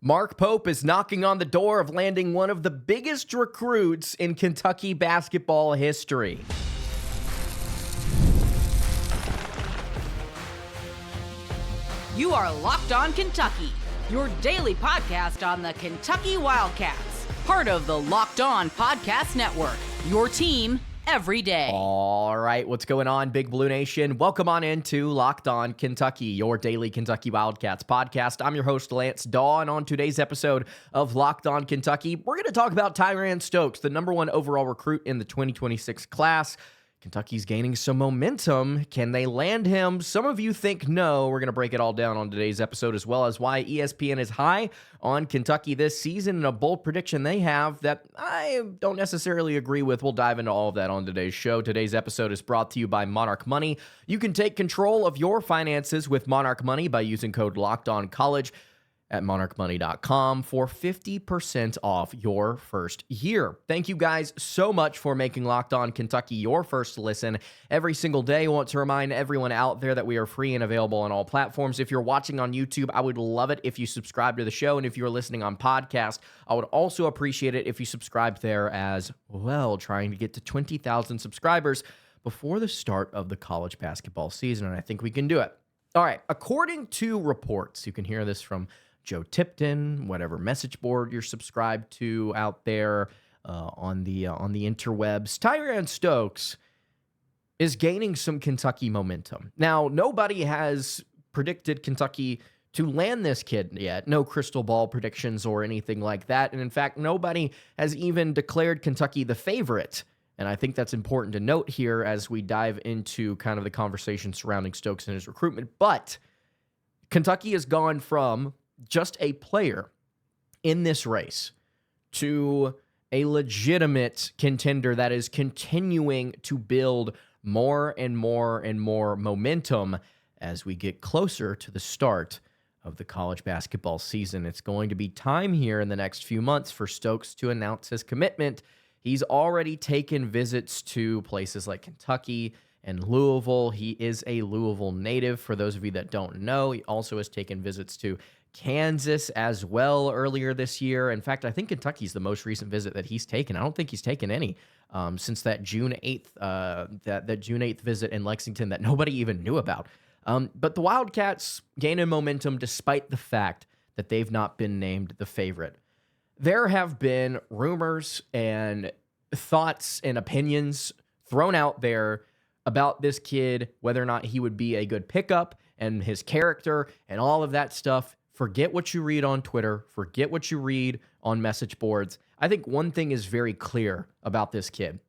Mark Pope is knocking on the door of landing one of the biggest recruits in Kentucky basketball history. You are Locked On Kentucky, your daily podcast on the Kentucky Wildcats, part of the Locked On Podcast Network, your team every day. All right, what's going on, Big Blue Nation? Welcome on into Locked On Kentucky, your daily Kentucky Wildcats podcast. I'm your host, Lance Dawe, and on today's episode of Locked On Kentucky, we're going to talk about Tyran Stokes, the number one overall recruit in the 2026 class. Kentucky's gaining some momentum. Can they land him? Some of you think no. We're going to break it all down on today's episode, as well as why ESPN is high on Kentucky this season and a bold prediction they have that I don't necessarily agree with. We'll dive into all of that on today's show. Today's episode is brought to you by Monarch Money. You can take control of your finances with Monarch Money by using code LOCKEDONCollege at monarchmoney.com for 50% off your first year. Thank you guys so much for making Locked On Kentucky your first listen every single day. I want to remind everyone out there that we are free and available on all platforms. If you're watching on YouTube, I would love it if you subscribe to the show. And if you're listening on podcast, I would also appreciate it if you subscribed there as well, trying to get to 20,000 subscribers before the start of the college basketball season. And I think we can do it. All right. According to reports, you can hear this from Joe Tipton, whatever message board you're subscribed to out there on the interwebs, Tyran Stokes is gaining some Kentucky momentum. Now, nobody has predicted Kentucky to land this kid yet. No crystal ball predictions or anything like that. And in fact, nobody has even declared Kentucky the favorite. And I think that's important to note here as we dive into kind of the conversation surrounding Stokes and his recruitment. But Kentucky has gone from just a player in this race to a legitimate contender that is continuing to build more and more and more momentum as we get closer to the start of the college basketball season. It's going to be time here in the next few months for Stokes to announce his commitment. He's already taken visits to places like Kentucky and Louisville. He is a Louisville native, for those of you that don't know. He also has taken visits to Kansas as well earlier this year. In fact, I think Kentucky's the most recent visit that he's taken. I don't think he's taken any since that June 8th that June 8th visit in Lexington that nobody even knew about. But the Wildcats gaining momentum despite the fact that they've not been named the favorite. There have been rumors and thoughts and opinions thrown out there about this kid, whether or not he would be a good pickup and his character and all of that stuff. Forget what you read on Twitter. Forget what you read on message boards. I think one thing is very clear about this kid.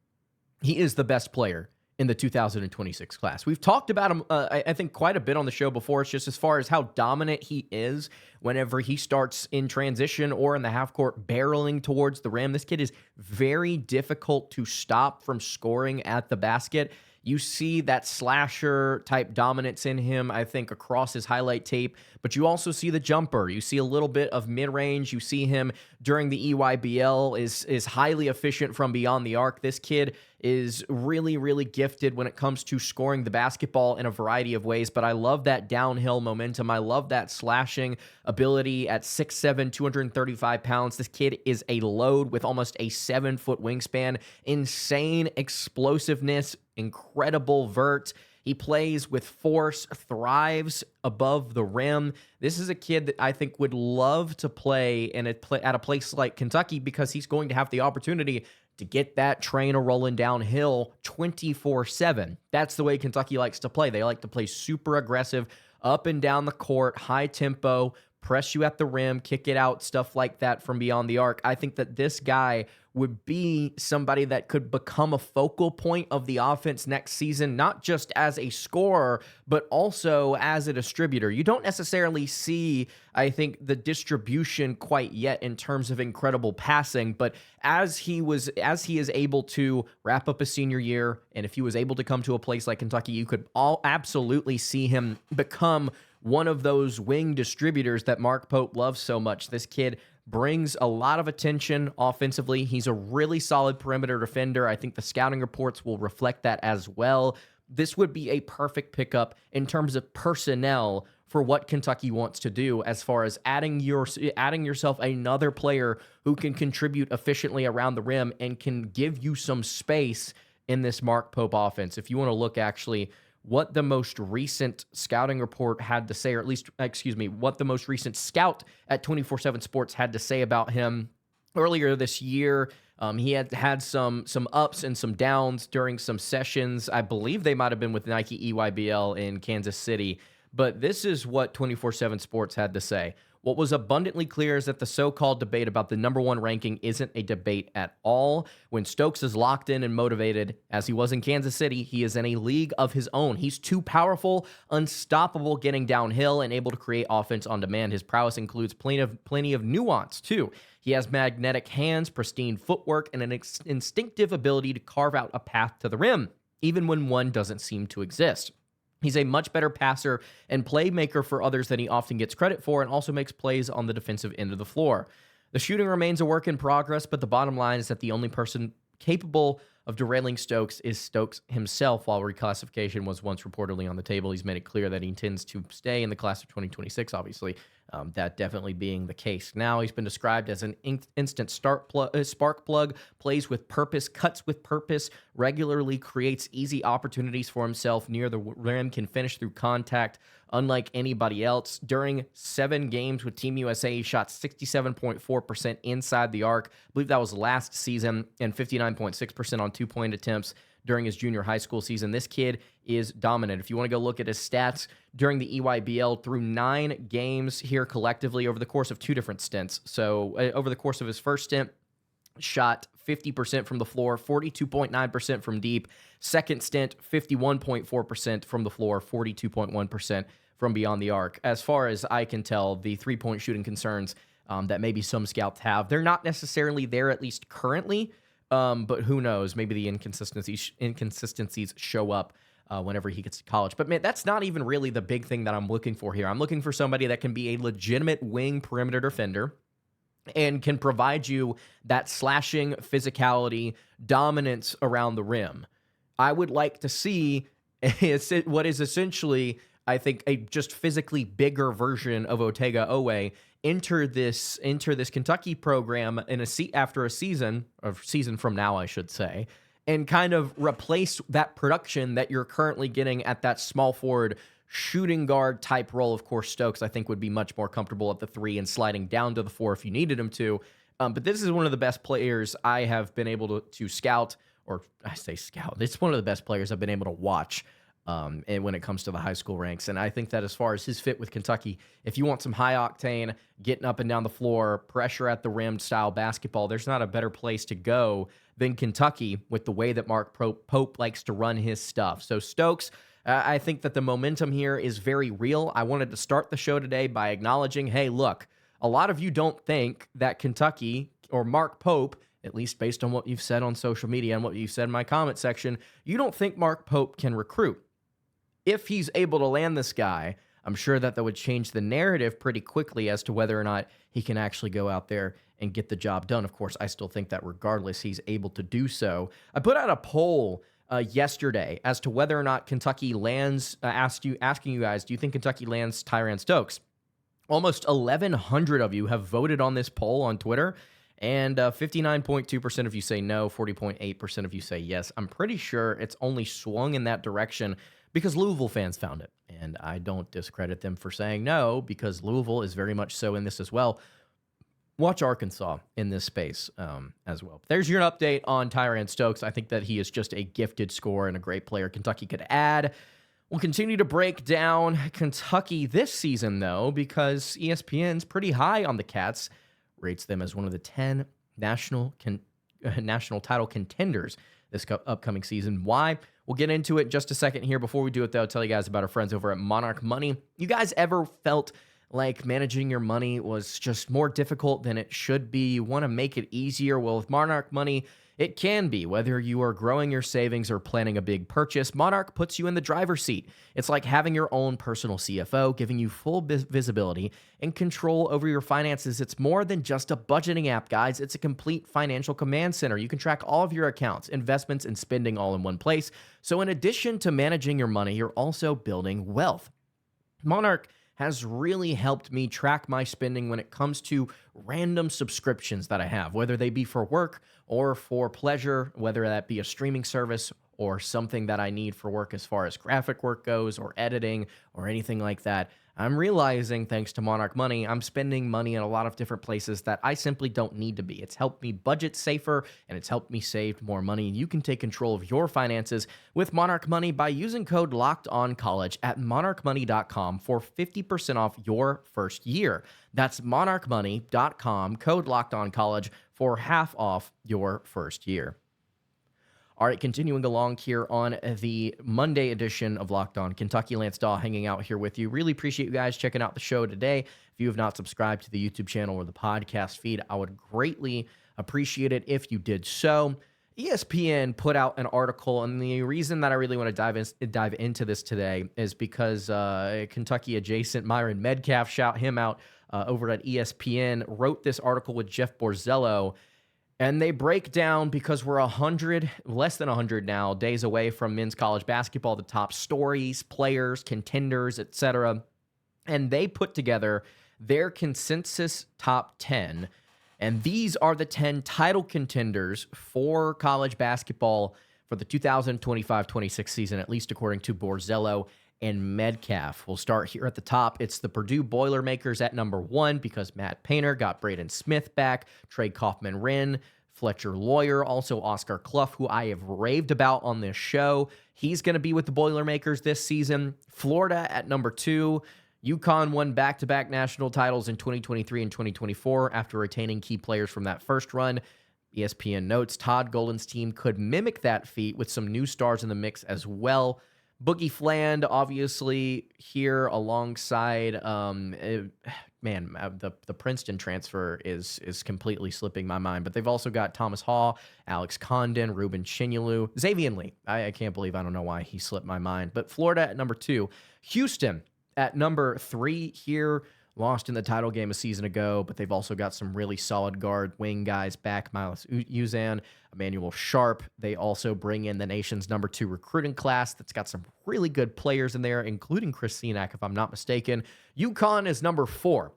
He is the best player in the 2026 class. We've talked about him, I think, quite a bit on the show before. It's just as far as how dominant he is whenever he starts in transition or in the half court barreling towards the rim. This kid is very difficult to stop from scoring at the basket. You see that slasher type dominance in him, I think, across his highlight tape, but you also see the jumper. You see a little bit of mid-range. You see him during the EYBL is highly efficient from beyond the arc. This kid is really, really gifted when it comes to scoring the basketball in a variety of ways, but I love that downhill momentum. I love that slashing ability at 6'7", 235 pounds. This kid is a load with almost a 7-foot wingspan, insane explosiveness, incredible vert. He plays with force, thrives above the rim. This is a kid that I think would love to play at a place like Kentucky because he's going to have the opportunity to get that train rolling downhill 24/7. That's the way Kentucky likes to play. They like to play super aggressive, up and down the court, high tempo, press you at the rim, kick it out, stuff like that from beyond the arc. I think that this guy would be somebody that could become a focal point of the offense next season, not just as a scorer, but also as a distributor. You don't necessarily see, I think, the distribution quite yet in terms of incredible passing, but as he is able to wrap up his senior year, and if he was able to come to a place like Kentucky, you could all absolutely see him become one of those wing distributors that Mark Pope loves so much. This kid brings a lot of attention offensively. He's a really solid perimeter defender. I think the scouting reports will reflect that as well. This would be a perfect pickup in terms of personnel for what Kentucky wants to do as far as adding yourself another player who can contribute efficiently around the rim and can give you some space in this Mark Pope offense. If you want to look actually what the most recent scouting report had to say, or at least, what the most recent scout at 24/7 Sports had to say about him earlier this year. He had some ups and some downs during some sessions. I believe they might have been with Nike EYBL in Kansas City. But this is what 24/7 Sports had to say. What was abundantly clear is that the so-called debate about the number one ranking isn't a debate at all. When Stokes is locked in and motivated, as he was in Kansas City, he is in a league of his own. He's too powerful, unstoppable getting downhill, and able to create offense on demand. His prowess includes plenty of nuance, too. He has magnetic hands, pristine footwork, and an instinctive ability to carve out a path to the rim, even when one doesn't seem to exist. He's a much better passer and playmaker for others than he often gets credit for, and also makes plays on the defensive end of the floor. The shooting remains a work in progress, but the bottom line is that the only person capable of derailing Stokes is Stokes himself. While reclassification was once reportedly on the table, he's made it clear that he intends to stay in the class of 2026, obviously. That definitely being the case. Now he's been described as an instant spark plug, plays with purpose, cuts with purpose, regularly creates easy opportunities for himself near the rim, can finish through contact unlike anybody else. During 7 games with Team USA, he shot 67.4% inside the arc. I believe that was last season, and 59.6% on two-point attempts during his junior high school season. This kid is dominant. If you want to go look at his stats during the EYBL through 9 games here collectively over the course of 2 different stints. So over the course of his first stint, shot 50% from the floor, 42.9% from deep. Second stint, 51.4% from the floor, 42.1% from beyond the arc. As far as I can tell, the three-point shooting concerns that maybe some scouts have, they're not necessarily there, at least currently. But who knows? Maybe the inconsistencies show up whenever he gets to college. But man, that's not even really the big thing that I'm looking for here. I'm looking for somebody that can be a legitimate wing perimeter defender and can provide you that slashing physicality, dominance around the rim. I would like to see what is essentially, I think, a just physically bigger version of Otega Owe enter this Kentucky program after a season from now, I should say, and kind of replace that production that you're currently getting at that small forward shooting guard type role. Of course, Stokes, I think, would be much more comfortable at the 3 and sliding down to the 4 if you needed him to. But this is one of the best players I have been able to scout, or I say scout. It's one of the best players I've been able to watch and when it comes to the high school ranks. And I think that as far as his fit with Kentucky, if you want some high octane, getting up and down the floor, pressure at the rim style basketball, there's not a better place to go than Kentucky with the way that Mark Pope likes to run his stuff. So Stokes, I think that the momentum here is very real. I wanted to start the show today by acknowledging, hey, look, a lot of you don't think that Kentucky or Mark Pope, at least based on what you've said on social media and what you've said in my comment section, you don't think Mark Pope can recruit. If he's able to land this guy, I'm sure that would change the narrative pretty quickly as to whether or not he can actually go out there and get the job done. Of course, I still think that regardless, he's able to do so. I put out a poll yesterday as to whether or not Kentucky lands, asking you guys, do you think Kentucky lands Tyran Stokes? Almost 1,100 of you have voted on this poll on Twitter, and 59.2% of you say no, 40.8% of you say yes. I'm pretty sure it's only swung in that direction because Louisville fans found it, and I don't discredit them for saying no, because Louisville is very much so in this as well. Watch Arkansas in this space as well. There's your update on Tyran Stokes. I think that he is just a gifted scorer and a great player Kentucky could add. We'll continue to break down Kentucky this season, though, because ESPN's pretty high on the Cats, rates them as one of the 10 national title contenders this upcoming season. Why? We'll get into it in just a second here. Before we do it, though, I'll tell you guys about our friends over at Monarch Money. You guys ever felt like managing your money was just more difficult than it should be? You want to make it easier? Well, with Monarch Money, it can be. Whether you are growing your savings or planning a big purchase, Monarch puts you in the driver's seat. It's like having your own personal CFO, giving you full visibility and control over your finances. It's more than just a budgeting app, guys. It's a complete financial command center. You can track all of your accounts, investments, and spending all in one place. So in addition to managing your money, you're also building wealth. Monarch has really helped me track my spending when it comes to random subscriptions that I have, whether they be for work or for pleasure, whether that be a streaming service or something that I need for work as far as graphic work goes or editing or anything like that. I'm realizing, thanks to Monarch Money, I'm spending money in a lot of different places that I simply don't need to be. It's helped me budget safer, and it's helped me save more money. You can take control of your finances with Monarch Money by using code LOCKEDONCollege at monarchmoney.com for 50% off your first year. That's monarchmoney.com, code LOCKEDONCollege for half off your first year. All right, continuing along here on the Monday edition of Locked On Kentucky, Lance Dawe hanging out here with you. Really appreciate you guys checking out the show today. If you have not subscribed to the YouTube channel or the podcast feed, I would greatly appreciate it if you did so. ESPN put out an article, and the reason that I really want to dive into this today is because Kentucky adjacent Myron Medcalf, shout him out over at ESPN, wrote this article with Jeff Borzello. And they break down, because we're less than 100 now, days away from men's college basketball, the top stories, players, contenders, etc. And they put together their consensus top 10. And these are the 10 title contenders for college basketball for the 2025-26 season, at least according to Borzello and Medcalf. We'll start here at the top. It's the Purdue Boilermakers at number 1 because Matt Painter got Braden Smith back, Trey Kaufman-Wren, Fletcher Lawyer, also Oscar Clough, who I have raved about on this show. He's going to be with the Boilermakers this season. Florida at number 2. UConn won back-to-back national titles in 2023 and 2024 after retaining key players from that first run. ESPN notes Todd Golden's team could mimic that feat with some new stars in the mix as well. Boogie Fland, obviously, here alongside, the Princeton transfer is completely slipping my mind. But they've also got Thomas Hall, Alex Condon, Ruben Chinyelu, Xavier Lee. I can't believe, I don't know why he slipped my mind. But Florida at number 2. Houston at number 3 here. Lost in the title game a season ago, but they've also got some really solid guard wing guys back. Miles Uzan, Emmanuel Sharp. They also bring in the nation's number 2 recruiting class that's got some really good players in there, including Chris Senack, if I'm not mistaken. UConn is number 4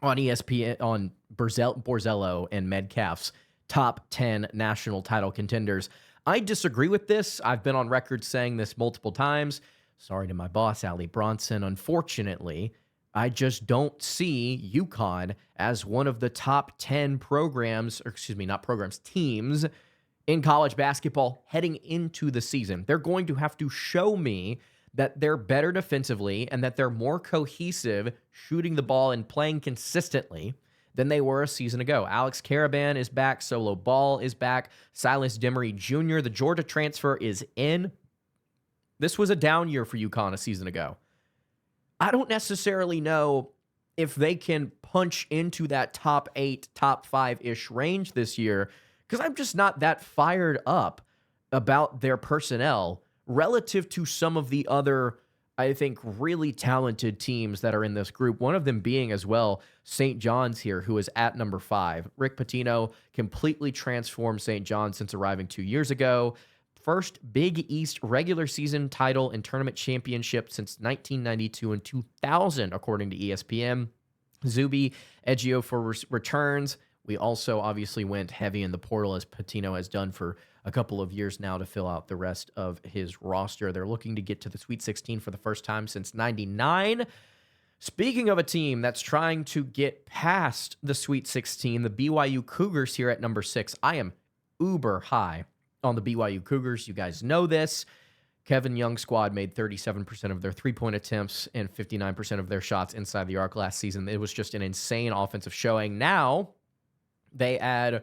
on ESPN, on Borzello and Medcalf's top 10 national title contenders. I disagree with this. I've been on record saying this multiple times. Sorry to my boss, Allie Bronson. Unfortunately, I just don't see UConn as one of the top 10 teams in college basketball heading into the season. They're going to have to show me that they're better defensively and that they're more cohesive shooting the ball and playing consistently than they were a season ago. Alex Caravan is back. Solo Ball is back. Silas Demery Jr., the Georgia transfer, is in. This was a down year for UConn a season ago. I don't necessarily know if they can punch into that top 8, top 5-ish range this year, because I'm just not that fired up about their personnel relative to some of the other, I think, really talented teams that are in this group. One of them being as well St. John's here, who is at number 5. Rick Pitino completely transformed St. John's since arriving 2 years ago. First Big East regular season title and tournament championship since 1992 and 2000, according to ESPN. Zuby Ejiofor returns. We also obviously went heavy in the portal, as Pitino has done for a couple of years now, to fill out the rest of his roster. They're looking to get to the Sweet 16 for the first time since '99. Speaking of a team that's trying to get past the Sweet 16, the BYU Cougars here at number 6. I am uber high on the BYU Cougars. You guys know this. Kevin Young's squad made 37% of their three-point attempts and 59% of their shots inside the arc last season. It was just an insane offensive showing. Now, they add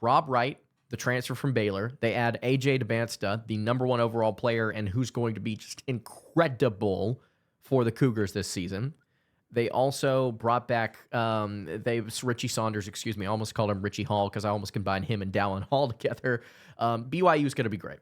Rob Wright, the transfer from Baylor. They add A.J. DeBansta, the number 1 overall player and who's going to be just incredible for the Cougars this season. They also brought back Richie Saunders, I almost called him Richie Hall because I almost combined him and Dallin Hall together. BYU is going to be great.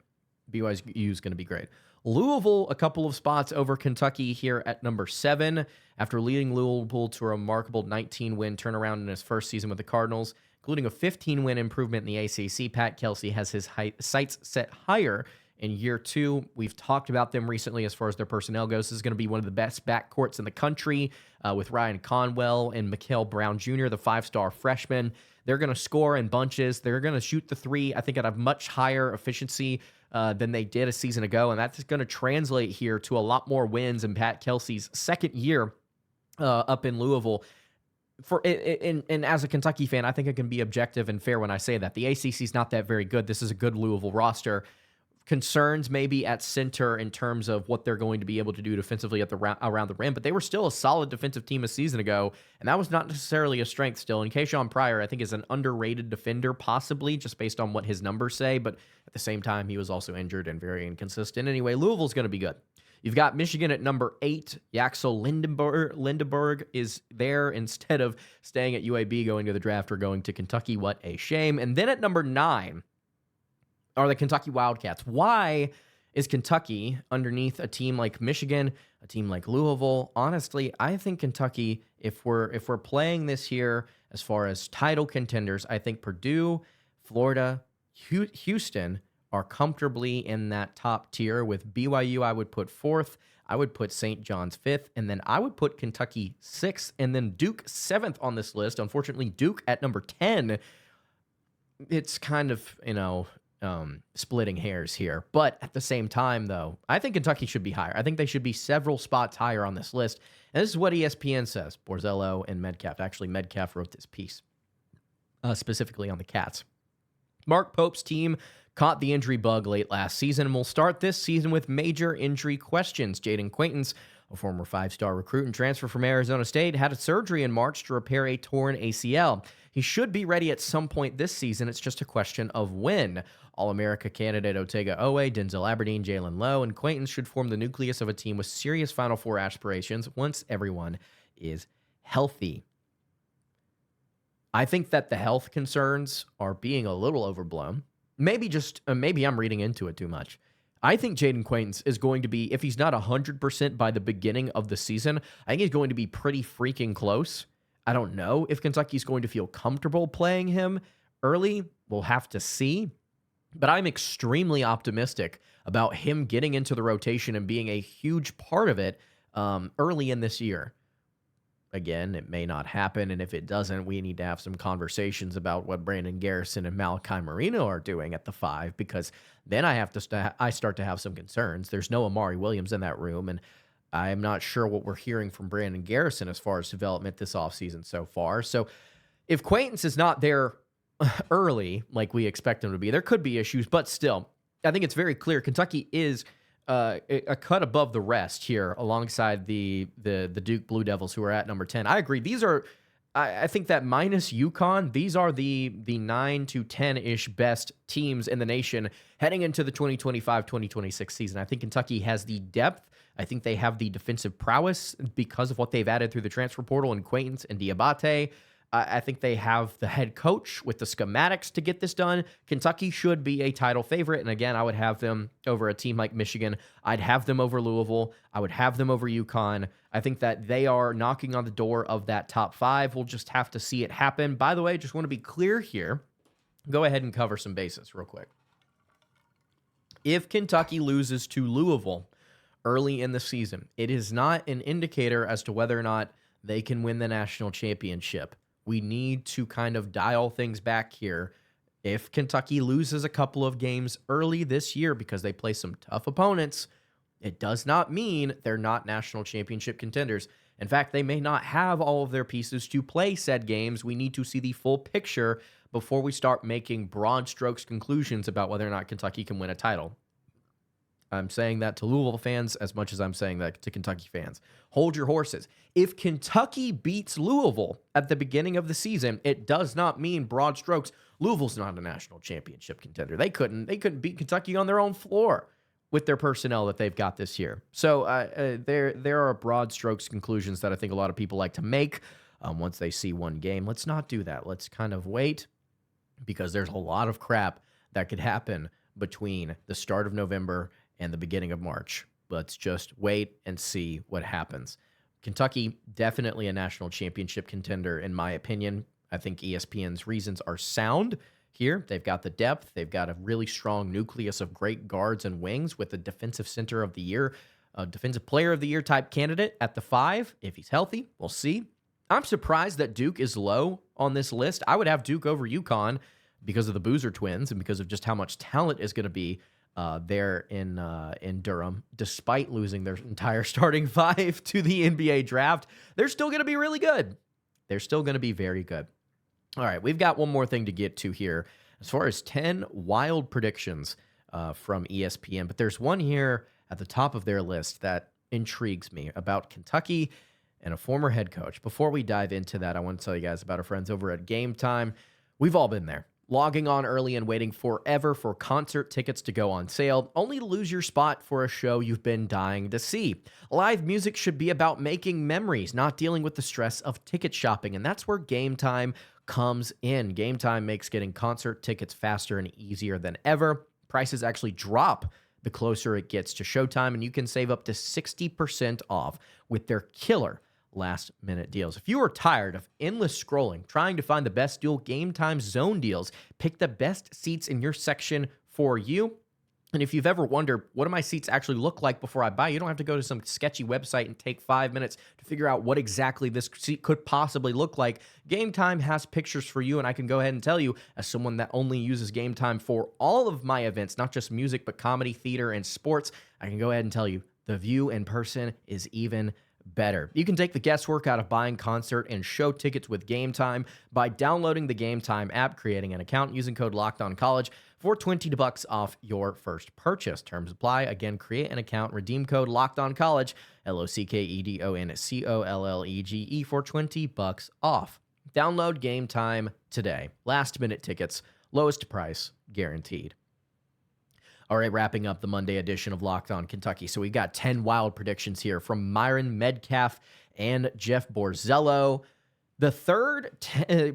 BYU is going to be great. Louisville, a couple of spots over Kentucky here at number 7 after leading Louisville to a remarkable 19-win turnaround in his first season with the Cardinals, including a 15-win improvement in the ACC. Pat Kelsey has his sights set higher in year 2. We've talked about them recently as far as their personnel goes. This is going to be one of the best backcourts in the country with Ryan Conwell and Mikael Brown Jr., the 5-star freshman. They're going to score in bunches. They're going to shoot the three, I think, at a much higher efficiency than they did a season ago, and that's going to translate here to a lot more wins in Pat Kelsey's second year up in Louisville. And as a Kentucky fan, I think I can be objective and fair when I say that. The ACC is not that very good. This is a good Louisville roster. Concerns maybe at center in terms of what they're going to be able to do defensively at around the rim, but they were still a solid defensive team a season ago, and that was not necessarily a strength still. And Keyshawn Pryor, I think, is an underrated defender, possibly, just based on what his numbers say, but at the same time, he was also injured and very inconsistent. Anyway, Louisville's going to be good. You've got Michigan at number 8. Yaxel Lindenberg is there instead of staying at UAB, going to the draft, or going to Kentucky. What a shame. And then at number 9 are the Kentucky Wildcats. Why is Kentucky underneath a team like Michigan, a team like Louisville? Honestly, I think Kentucky, if we're playing this year as far as title contenders, I think Purdue, Florida, Houston are comfortably in that top tier. With BYU, I would put 4th. I would put St. John's 5th. And then I would put Kentucky 6th. And then Duke 7th on this list. Unfortunately, Duke at number 10. It's kind of, splitting hairs here. But at the same time, though, I think Kentucky should be higher. I think they should be several spots higher on this list. And this is what ESPN says. Borzello and Metcalf. Actually, Metcalf wrote this piece specifically on the Cats. Mark Pope's team caught the injury bug late last season and will start this season with major injury questions. Jaden Quaintance, a former 5-star recruit and transfer from Arizona State, had a surgery in March to repair a torn ACL. He should be ready at some point this season. It's just a question of when. All-America candidate Otega Owe, Denzel Aberdeen, Jalen Lowe, and Quaintance should form the nucleus of a team with serious Final Four aspirations once everyone is healthy. I think that the health concerns are being a little overblown. Maybe I'm reading into it too much. I think Jaden Quaintance is going to be, if he's not 100% by the beginning of the season, I think he's going to be pretty freaking close. I don't know if Kentucky's going to feel comfortable playing him early. We'll have to see. But I'm extremely optimistic about him getting into the rotation and being a huge part of it early in this year. Again, it may not happen, and if it doesn't, we need to have some conversations about what Brandon Garrison and Malachi Marino are doing at the 5, because then I start to have some concerns. There's no Amari Williams in that room, and I'm not sure what we're hearing from Brandon Garrison as far as development this offseason so far. So if Quaintance is not there early like we expect him to be, there could be issues, but still, I think it's very clear Kentucky is a cut above the rest here alongside the Duke Blue Devils, who are at number 10. I agree. These are, I think that minus UConn, these are the 9 to 10-ish best teams in the nation heading into the 2025-2026 season. I think Kentucky has the depth. I think they have the defensive prowess because of what they've added through the transfer portal and Quaintance and Diabate. I think they have the head coach with the schematics to get this done. Kentucky should be a title favorite. And again, I would have them over a team like Michigan. I'd have them over Louisville. I would have them over UConn. I think that they are knocking on the door of that top 5. We'll just have to see it happen. By the way, just want to be clear here. Go ahead and cover some bases real quick. If Kentucky loses to Louisville early in the season, it is not an indicator as to whether or not they can win the national championship. We need to kind of dial things back here. If Kentucky loses a couple of games early this year because they play some tough opponents, it does not mean they're not national championship contenders. In fact, they may not have all of their pieces to play said games. We need to see the full picture before we start making broad strokes conclusions about whether or not Kentucky can win a title. I'm saying that to Louisville fans as much as I'm saying that to Kentucky fans. Hold your horses. If Kentucky beats Louisville at the beginning of the season, it does not mean broad strokes Louisville's not a national championship contender. They couldn't beat Kentucky on their own floor with their personnel that they've got this year. So there are broad strokes conclusions that I think a lot of people like to make once they see one game. Let's not do that. Let's kind of wait, because there's a lot of crap that could happen between the start of November and the beginning of March. Let's just wait and see what happens. Kentucky, definitely a national championship contender, in my opinion. I think ESPN's reasons are sound. here. They've got the depth. They've got a really strong nucleus of great guards and wings with a defensive center of the year, a defensive player of the year type candidate at the 5. If he's healthy, we'll see. I'm surprised that Duke is low on this list. I would have Duke over UConn because of the Boozer twins and because of just how much talent is going to be there in Durham. Despite losing their entire starting 5 to the NBA draft, they're still going to be really good. They're still going to be very good. All right, we've got one more thing to get to here as far as 10 wild predictions from ESPN, but there's one here at the top of their list that intrigues me about Kentucky and a former head coach. Before we dive into that, I want to tell you guys about our friends over at Game Time. We've all been there, logging on early and waiting forever for concert tickets to go on sale, only to lose your spot for a show you've been dying to see. Live music should be about making memories, not dealing with the stress of ticket shopping, and that's where Game Time comes in. Game Time makes getting concert tickets faster and easier than ever. Prices actually drop the closer it gets to showtime, and you can save up to 60% off with their killer last-minute deals. If you are tired of endless scrolling, trying to find the best deal, Game Time Zone deals pick the best seats in your section for you. And if you've ever wondered, what do my seats actually look like before I buy? You don't have to go to some sketchy website and take 5 minutes to figure out what exactly this seat could possibly look like. Game Time has pictures for you, and I can go ahead and tell you, as someone that only uses Game Time for all of my events, not just music, but comedy, theater, and sports, I can go ahead and tell you, the view in person is even better. You can take the guesswork out of buying concert and show tickets with Game Time by downloading the Game Time app, creating an account, using code LOCKEDONCollege for $20 off your first purchase. Terms apply. Again, create an account, redeem code LOCKEDONCollege, LOCKEDONCOLLEGE for $20 off. Download Game Time today. Last minute tickets, lowest price guaranteed. All right, wrapping up the Monday edition of Locked On Kentucky. So we've got 10 wild predictions here from Myron Medcalf and Jeff Borzello. The third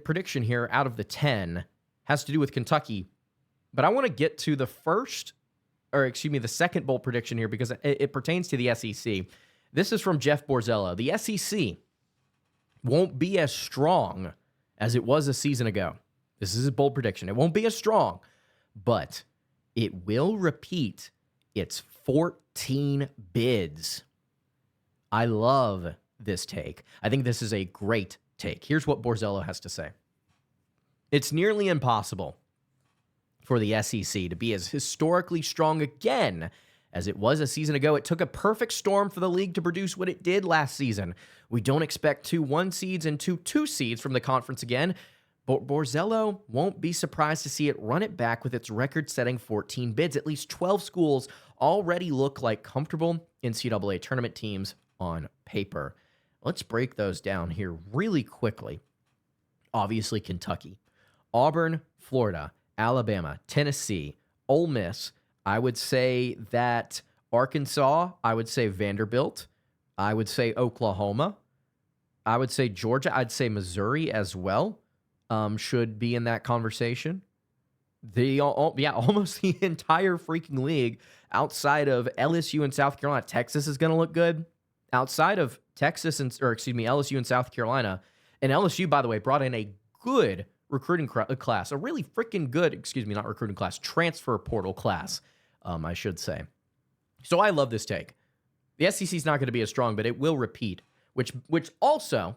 prediction here out of the 10 has to do with Kentucky, but I want to get to the second bold prediction here because it pertains to the SEC. This is from Jeff Borzello. The SEC won't be as strong as it was a season ago. This is a bold prediction. It won't be as strong, but it will repeat its 14 bids. I love this take. I think this is a great take. Here's what Borzello has to say. It's nearly impossible for the SEC to be as historically strong again as it was a season ago. It took a perfect storm for the league to produce what it did last season. We don't expect 2 1 seeds and 2 2 seeds from the conference again. But Borzello won't be surprised to see it run it back with its record-setting 14 bids. At least 12 schools already look like comfortable NCAA tournament teams on paper. Let's break those down here really quickly. Obviously, Kentucky, Auburn, Florida, Alabama, Tennessee, Ole Miss. I would say that Arkansas. I would say Vanderbilt. I would say Oklahoma. I would say Georgia. I'd say Missouri as well. Should be in that conversation. Almost the entire freaking league outside of LSU and South Carolina. Texas is going to look good. Outside of LSU and South Carolina. And LSU, by the way, brought in a good recruiting class. A really freaking good, not recruiting class, transfer portal class, I should say. So I love this take. The SEC is not going to be as strong, but it will repeat, which also,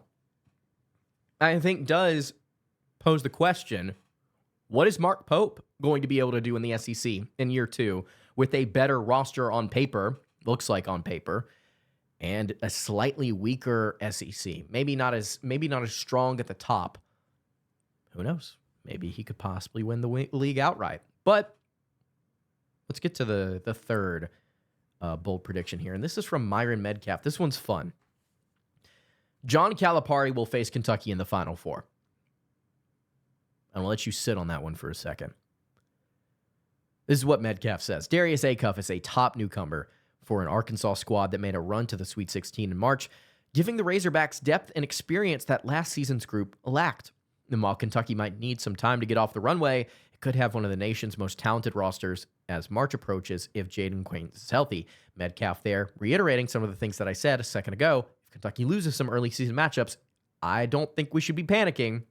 I think, does pose the question, what is Mark Pope going to be able to do in the SEC in year 2 with a better roster on paper, looks like on paper, and a slightly weaker SEC? Maybe not as strong at the top. Who knows? Maybe he could possibly win the league outright. But let's get to the third bold prediction here, and this is from Myron Medcalf. This one's fun. John Calipari will face Kentucky in the Final Four. I'm going to let you sit on that one for a second. This is what Medcalf says. Darius Acuff is a top newcomer for an Arkansas squad that made a run to the Sweet 16 in March, giving the Razorbacks depth and experience that last season's group lacked. And while Kentucky might need some time to get off the runway, it could have one of the nation's most talented rosters as March approaches if Jaden Quaintance is healthy. Medcalf there, reiterating some of the things that I said a second ago. If Kentucky loses some early season matchups, I don't think we should be panicking.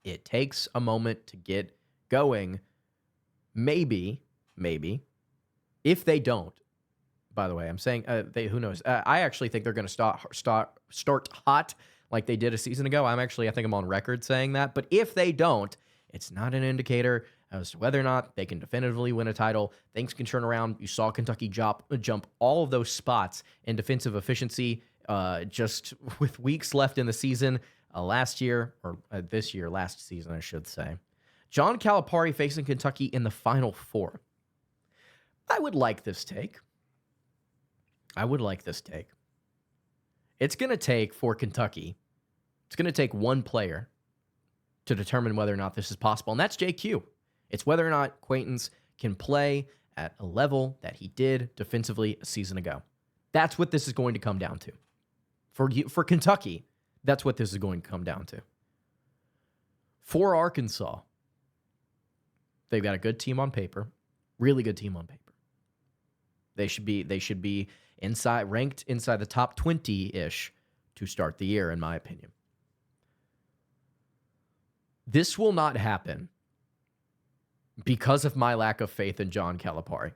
It takes a moment to get going. Maybe, if they don't, by the way, I'm saying who knows? I actually think they're going to start hot like they did a season ago. I think I'm on record saying that. But if they don't, it's not an indicator as to whether or not they can definitively win a title. Things can turn around. You saw Kentucky jump all of those spots in defensive efficiency just with weeks left in the season last season, I should say. John Calipari facing Kentucky in the Final Four. I would like this take. It's going to take, for Kentucky, it's going to take one player to determine whether or not this is possible, and that's JQ. It's whether or not Quaintance can play at a level that he did defensively a season ago. That's what this is going to come down to. For Kentucky, that's what this is going to come down to. For Arkansas, they've got a good team on paper, really good team on paper. They should be ranked inside the top 20-ish to start the year, in my opinion. This will not happen because of my lack of faith in John Calipari.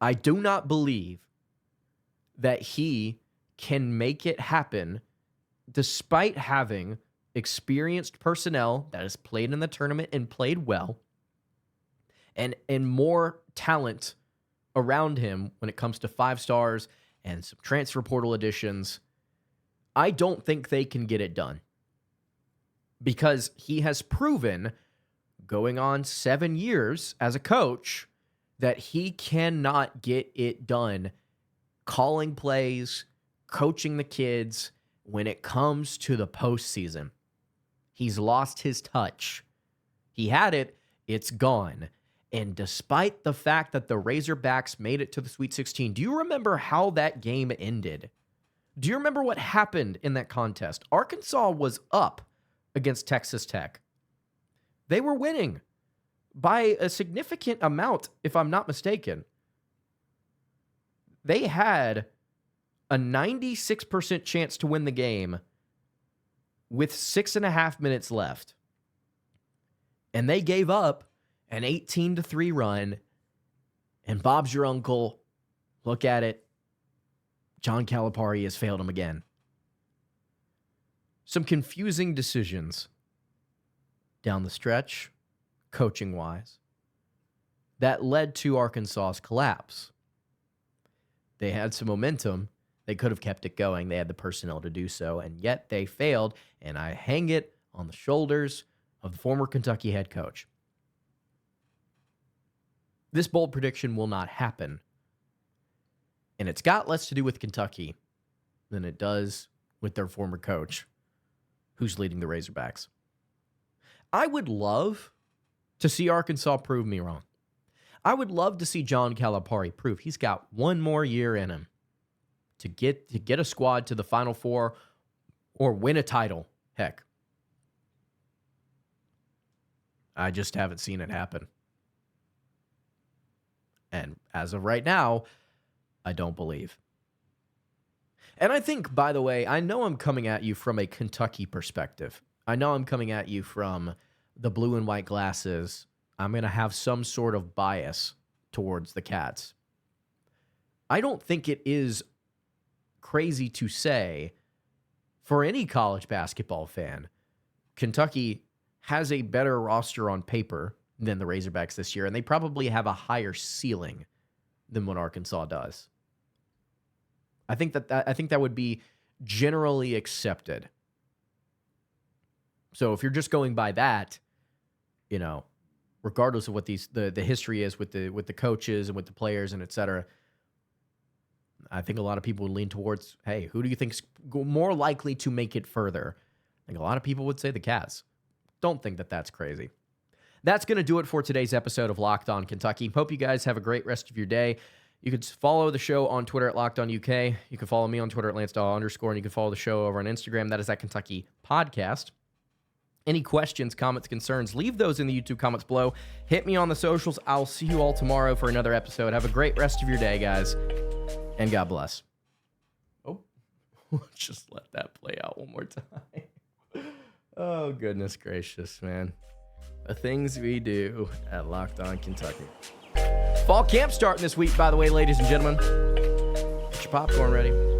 I do not believe that he can make it happen despite having experienced personnel that has played in the tournament and played well, and more talent around him when it comes to 5 stars and some transfer portal additions. I don't think they can get it done because he has proven, going on 7 years as a coach, that he cannot get it done calling plays, coaching the kids when it comes to the postseason. He's lost his touch. He had it, it's gone. And despite the fact that the Razorbacks made it to the Sweet 16, do you remember how that game ended? Do you remember what happened in that contest? Arkansas was up against Texas Tech. They were winning by a significant amount, if I'm not mistaken. They had a 96% chance to win the game with 6.5 minutes left. And they gave up an 18-3 run. And Bob's your uncle. Look at it. John Calipari has failed him again. Some confusing decisions down the stretch, coaching-wise, that led to Arkansas's collapse. They had some momentum. They could have kept it going. They had the personnel to do so, and yet they failed, and I hang it on the shoulders of the former Kentucky head coach. This bold prediction will not happen, and it's got less to do with Kentucky than it does with their former coach, who's leading the Razorbacks. I would love to see Arkansas prove me wrong. I would love to see John Calipari prove he's got one more year in him to get a squad to the Final Four or win a title. Heck, I just haven't seen it happen. And as of right now, I don't believe. And I think, by the way, I know I'm coming at you from a Kentucky perspective. I know I'm coming at you from the blue and white glasses. I'm going to have some sort of bias towards the Cats. I don't think it is crazy to say, for any college basketball fan, Kentucky has a better roster on paper than the Razorbacks this year, and they probably have a higher ceiling than what Arkansas does. I think that would be generally accepted. So if you're just going by that, you know, regardless of what the history is with the coaches and with the players and et cetera, I think a lot of people would lean towards, hey, who do you think's more likely to make it further? I think a lot of people would say the Cats. Don't think that that's crazy. That's going to do it for today's episode of Locked On Kentucky. Hope you guys have a great rest of your day. You can follow the show on Twitter at Locked On UK. You can follow me on Twitter at LanceDawe_, and you can follow the show over on Instagram. That is at Kentucky Podcast. Any questions, comments, concerns, leave those in the YouTube comments below. Hit me on the socials. I'll see you all tomorrow for another episode. Have a great rest of your day, guys, and God bless. Oh, just let that play out one more time. Oh, goodness gracious, man. The things we do at Locked On Kentucky. Fall camp starting this week, by the way, ladies and gentlemen. Get your popcorn ready.